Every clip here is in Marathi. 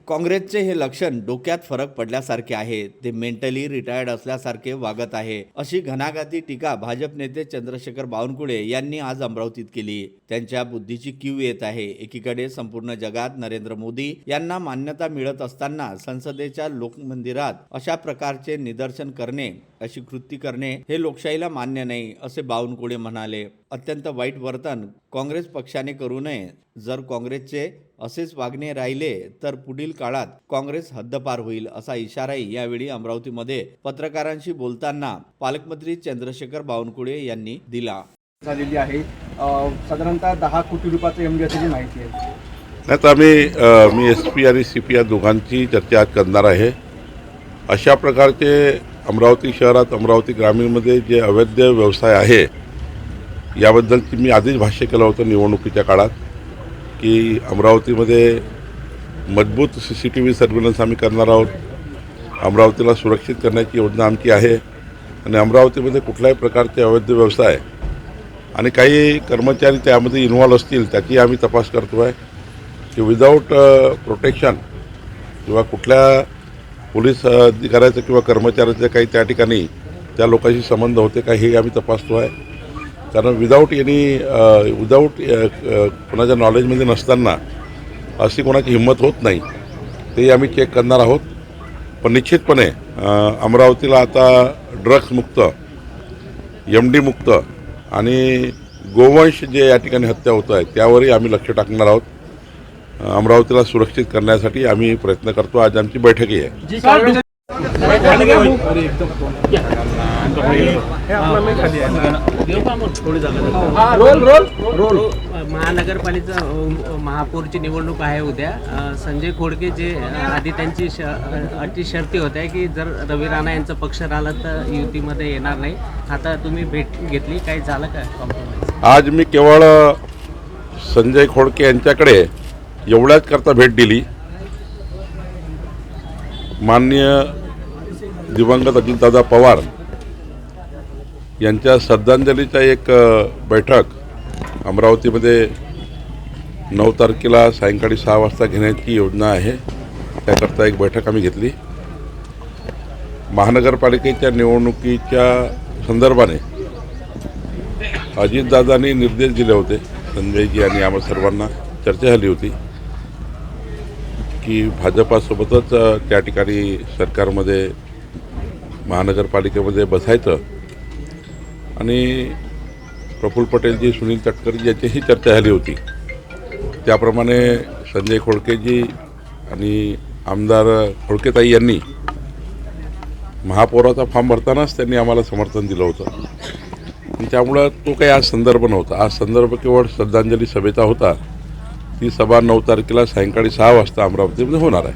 काँग्रेसचे हे लक्षण डोक्यात फरक पडल्यासारखे आहे. ते मेंटली रिटायर्ड असल्यासारखे वागत आहे, अशी घणाघाती टीका भाजप नेते चंद्रशेखर बावनकुळे यांनी आज अमरावतीत केली. त्यांच्या बुद्धीची कीव येत आहे. एकीकडे संपूर्ण जगात नरेंद्र मोदी यांना मान्यता मिळत असताना संसदेच्या लोकमंदिरात अशा प्रकारचे निदर्शन करणे, अशी कृती करणे हे लोकशाहीला मान्य नाही, असे बावनकुळे म्हणाले. अत्यंत वाईट वर्तन काँग्रेस पक्षाने करू नये. जर काँग्रेसचे असेच वागणे राहिले तर पुढील काळात काँग्रेस हद्दपार होईल, असा इशाराही यावेळी अमरावतीमध्ये पत्रकारांशी बोलताना पालकमंत्री चंद्रशेखर बावनकुळे यांनी दिला. झालेली आहे. साधारणतः 10 कोटी रुपयाचं एमडी असल्याची माहिती आहे. आता मी SP आणि CP या दोघांची चर्चा आज करणार आहे. अशा प्रकारचे अमरावती शहरात, अमरावती ग्रामीणमध्ये जे अवैध व्यवसाय आहे याबद्दलची मी आधीच भाष्य केलं होतं निवडणुकीच्या काळात, की अमरावतीमध्ये मजबूत CCTV सर्व्हिलन्स आम्ही करणार आहोत. अमरावतीला सुरक्षित करण्याची योजना आमची आहे आणि अमरावतीमध्ये कुठल्याही प्रकारचे अवैध व्यवसाय आणि काही कर्मचारी त्यामध्ये इन्व्हॉल्व असतील त्याची आम्ही तपास करतो आहे, की विदाऊट प्रोटेक्शन किंवा कुठल्या पोलीस अधिकाऱ्याचं किंवा कर्मचाऱ्याचं काही त्या ठिकाणी त्या लोकांशी संबंध होते का हे आम्ही तपासतो आहे. कारण विदाऊट कोणाच्या नॉलेजमध्ये नसताना अशी कोणाची हिंमत होत नाही, ते आम्ही चेक करणार आहोत. पण निश्चितपणे अमरावतीला आता ड्रग्स मुक्त, MD मुक्त आणि गोवंश जे या ठिकाणी हत्या होत आहे त्यावरही आम्ही लक्ष टाकणार आहोत. अमरावतीला सुरक्षित करण्यासाठी आम्ही प्रयत्न करतो. आज आमची बैठकही आहे. महानगरपालिका महापौरची निवडणूक आहे उद्या. संजय खोडके जे आधी त्यांची अटी शर्ती होत्या की जर रवी राणा यांचा पक्ष राहिला तर युतीमध्ये येणार नाही. आता तुम्ही भेट घेतली, काही झालं का कॉम्प्रोमाइज? आज मी केवळ संजय खोडके यांच्याकडे एवढ्याच करता भेट दिली. माननीय दिवंगत अजितदादा पवार यांच्या श्रद्धांजलीचा एक बैठक अमरावतीमध्ये 9 तारखेला सायंकाळी 6 वाजता घेण्याची योजना आहे. त्याकरता एक बैठक आम्ही घेतली. महानगरपालिकेच्या निवडणुकीच्या संदर्भाने अजितदादांनी निर्देश दिले होते. संजयजी आणि आम्हा सर्वांना चर्चा झाली होती की भाजपासोबतच त्या ठिकाणी सरकारमध्ये महानगरपालिकेमध्ये बसायचं आणि प्रफुल्ल पटेलजी, सुनील तटकरेजी यांच्याशी चर्चा झाली होती. त्याप्रमाणे संजय खोडकेजी आणि आमदार खोडकेताई यांनी महापौराचा फॉर्म भरतानाच त्यांनी आम्हाला समर्थन दिलं होतं. त्यामुळं तो काही आज संदर्भ नव्हता. आज संदर्भ केवळ श्रद्धांजली सभेचा होता. ती सभा 9 तारखेला सायंकाळी 6 वाजता अमरावतीमध्ये होणार आहे.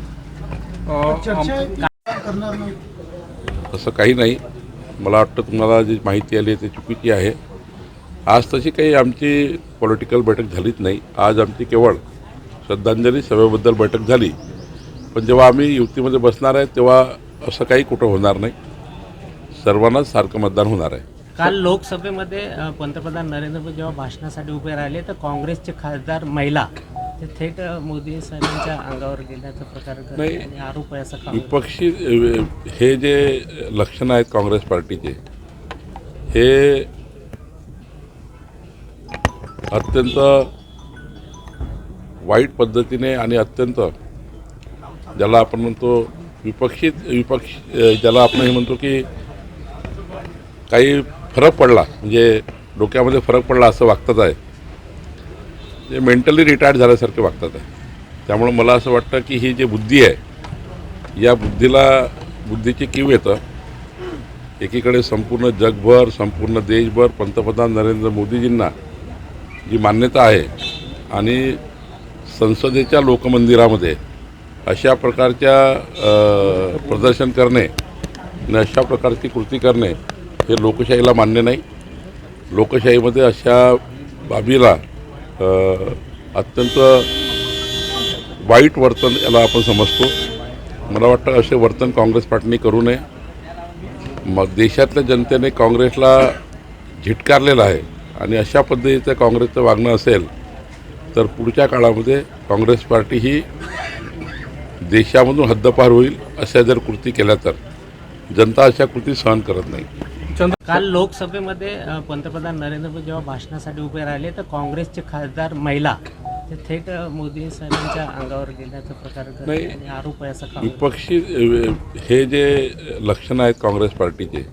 असं काही नाही. मला वाटतं तुम्हाला जी माहिती आली आहे ती चुकीची आहे. आज तशी काही आमची पॉलिटिकल बैठक झालीच नाही. आज आमची केवळ श्रद्धांजली सभेबद्दल बैठक झाली. पण जेव्हा आम्ही युतीमध्ये बसणार आहे तेव्हा असं काही कुठं होणार नाही. सर्वांनाच सारखं मतदान होणार आहे. काल लोकसभेमध्ये पंतप्रधान नरेंद्र मोदी जेव्हा भाषणासाठी उभे राहिले तर काँग्रेसचे खासदार महिला ते थेट मोदी साहेबांच्या अंगावर गेल्याचा प्रकार नाही. आणि आरोप आहे असं विपक्षी हे जे लक्षणं आहेत काँग्रेस पार्टीचे, हे अत्यंत वाईट पद्धतीने आणि अत्यंत ज्याला आपण म्हणतो विपक्ष ज्याला आपण हे म्हणतो की काही फरक पडला, म्हणजे डोक्यामध्ये फरक पडला असं वागतात आहे. जे मेंटली रिटायर्ड झाल्यासारखे वागतात आहे. त्यामुळं मला असं वाटतं की ही जी बुद्धी आहे या बुद्धीची कीव येतं. एकीकडे संपूर्ण जगभर, संपूर्ण देशभर पंतप्रधान नरेंद्र मोदीजींना जी मान्यता आहे आणि संसदेच्या लोकमंदिरामध्ये अशा प्रकारच्या प्रदर्शन करणे आणि अशा प्रकारची कृती करणे हे लोकशाहीला मान्य नाही. लोकशाहीमध्ये अशा बाबीला अत्यंत वाईट वर्तन याला आपण समजतो. मला वाटतं असे वर्तन काँग्रेस पार्टीने करू नये. मग देशातल्या जनतेने काँग्रेसला झिटकारलेलं आहे आणि अशा पद्धतीचं काँग्रेसचं वागणं असेल तर पुढच्या काळामध्ये काँग्रेस पार्टी ही देशामधून हद्दपार होईल अशा जर कृती केल्या तर जनता अशा कृती सहन करत नाही. काल लोकसभेमध्ये पंतप्रधान नरेंद्र मोदी जेव्हा भाषणासाठी उभे राहिले तर काँग्रेसचे खासदार महिला ते थेट मोदी साहेबांच्या अंगावर गेल्याचा प्रकार करते नाही. आणि आरोप आहे असं विपक्षी हे जे लक्षणं आहेत काँग्रेस पार्टीचे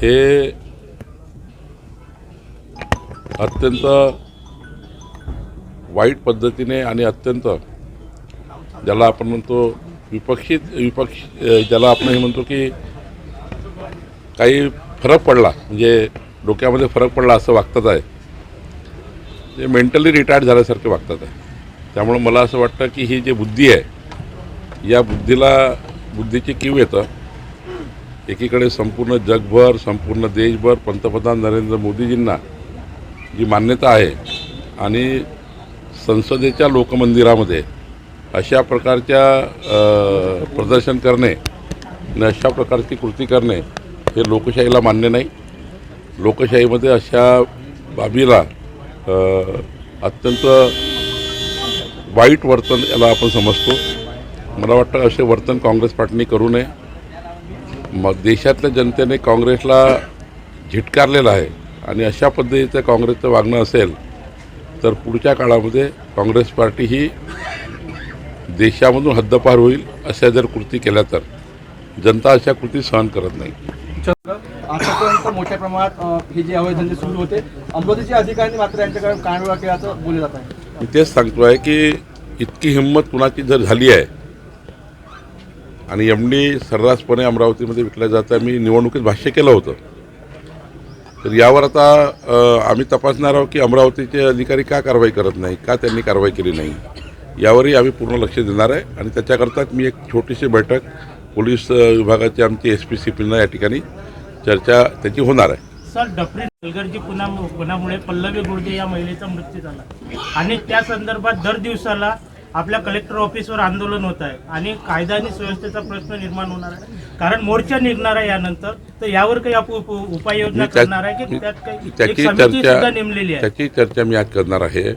हे अत्यंत वाईट पद्धतीने आणि अत्यंत ज्याला आपण म्हणतो विपक्ष ज्याला आपण हे म्हणतो की काही फरक पडला म्हणजे डोक्यामध्ये फरक पडला असं वागतात आहे. ते मेंटली रिटायर्ड झाल्यासारखे वागतात आहे. त्यामुळं मला असं वाटतं की ही जी बुद्धी आहे या बुद्धीची कीव येतं. एकीकडे संपूर्ण जगभर संपूर्ण देशभर पंतप्रधान नरेंद्र मोदीजींना जी मान्यता आहे आणि संसदेच्या लोकमंदिरामध्ये अशा प्रकारच्या प्रदर्शन करणे आणि अशा प्रकारची कृती करणे हे लोकशाहीला मान्य नाही. लोकशाहीमध्ये अशा बाबीला अत्यंत वाईट वर्तन याला आपण समजतो. मला वाटतं असे वर्तन काँग्रेस पार्टीने करू नये. मग देशातल्या जनतेने काँग्रेसला झिटकारलेलं आहे आणि अशा पद्धतीचं काँग्रेसचं वागणं असेल तर पुढच्या काळामध्ये काँग्रेस पार्टी ही देशामधून हद्दपार होईल अशा जर कृती केल्या तर जनता अशा कृती सहन करत नाही. आतापर्यंत मोठ्या प्रमाणात हे जे अवैध धंदे सुरू होते अमरावतीचे अधिकाऱ्यांनी मात्र यांच्याकडे कानडोळा केल्याचं बोललं जात आहे. मी तेच सांगतो आहे की इतकी हिंमत कुणाची जर झाली आहे आणि MD सर्रासपणे अमरावतीमध्ये विकल्या जातं. मी निवडणुकीत भाष्य केलं होतं. तर यावर आता आम्ही तपासणार आहोत की अमरावतीचे अधिकारी का कारवाई करत नाही, का त्यांनी कारवाई केली नाही यावरही आम्ही पूर्ण लक्ष देणार आहे. आणि त्याच्याकरताच मी एक छोटीशी बैठक पोलीस विभागाचे आमचे SP CP या ठिकाणी चर्चा त्याची होणार आहे. सर, डफरी हलगर्जी गुन्ह्यामुळे पल्लवी गुर्दे या महिलेचा मृत्यू झाला आणि त्या संदर्भात दर दिवसाला आपल्या कलेक्टर ऑफिसवर आंदोलन होत आहे आणि कायदा आणि सुव्यवस्थेचा प्रश्न निर्माण होणार आहे. कारण मोर्चा निघणार आहे यानंतर, तर यावर काही उपाययोजना करणार आहे की त्यात काही एक समिती सुद्धा नेमलेली आहे? त्याची चर्चा मी आज करणार आहे.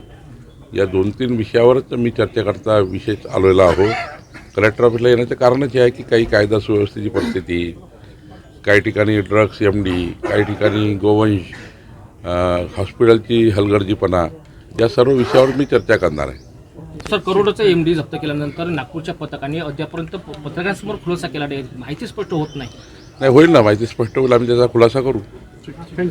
या 2-3 विषयावरच मी चर्चा करता विशेष आलेला आहो. कलेक्टर ऑफिसला येण्याचं कारणच हे आहे की काही कायदा सुव्यवस्थेची परिस्थिती, काही ठिकाणी ड्रग्स MD, काही ठिकाणी गोवंश, हॉस्पिटलची हलगर्जीपणा या सर्व विषयावर मी चर्चा करणार आहे. सर, करोडोचा MD जप्त केल्यानंतर नागपूरच्या पथकाने अद्यापर्यंत पत्रकारांसमोर खुलासा केला नाही, माहिती स्पष्ट होत नाही. होईल ना, माहिती स्पष्ट होईल, आम्ही त्याचा खुलासा करू.